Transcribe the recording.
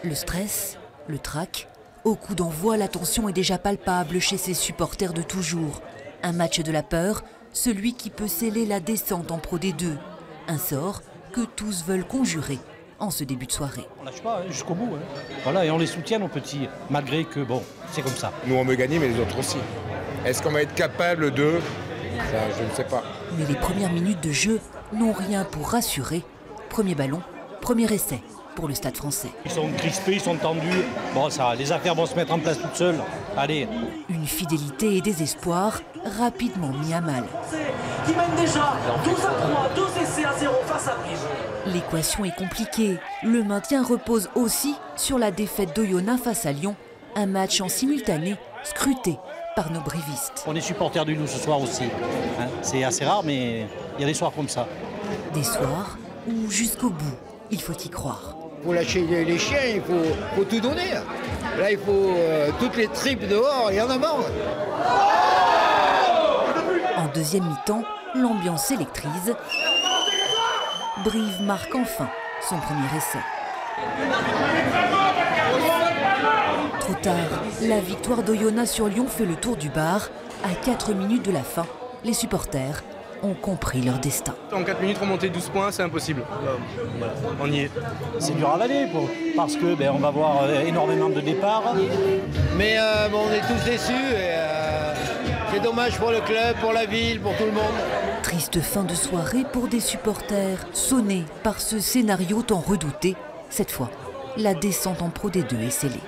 Le stress, le trac, au coup d'envoi, la tension est déjà palpable chez ces supporters de toujours. Un match de la peur, celui qui peut sceller la descente en Pro D2. Un sort que tous veulent conjurer en ce début de soirée. On lâche pas jusqu'au bout. Voilà, et on les soutient, nos petits, malgré que, bon, c'est comme ça. Nous, on veut gagner, mais les autres aussi. Est-ce qu'on va être capable de... Ça, je ne sais pas. Mais les premières minutes de jeu n'ont rien pour rassurer. Premier ballon, premier essai pour le Stade Français. Ils sont crispés, ils sont tendus. Bon, ça, les affaires vont se mettre en place toutes seules. Allez. Une fidélité et des espoirs rapidement mis à mal. Qui mène déjà 12-3, 2 essais à 0 face à Brive. L'équation est compliquée. Le maintien repose aussi sur la défaite d'Oyonnax face à Lyon. Un match en simultané, scruté par nos brivistes. On est supporters du Loup ce soir aussi. C'est assez rare, mais il y a des soirs comme ça. Des soirs où jusqu'au bout, il faut y croire. Il faut lâcher les chiens, il faut tout donner. Là, il faut toutes les tripes dehors, il y en a marre. En deuxième mi-temps, l'ambiance s'électrise. Brive marque enfin son premier essai. Trop tard, la victoire d'Oyonnax sur Lyon fait le tour du bar. À 4 minutes de la fin, les supporters ont compris leur destin. En 4 minutes, remonter 12 points, c'est impossible. Voilà, on y est. C'est dur à avaler parce que on va avoir énormément de départs. Mais on est tous déçus et c'est dommage pour le club, pour la ville, pour tout le monde. Triste fin de soirée pour des supporters sonnés par ce scénario tant redouté. Cette fois, la descente en Pro D2 est scellée.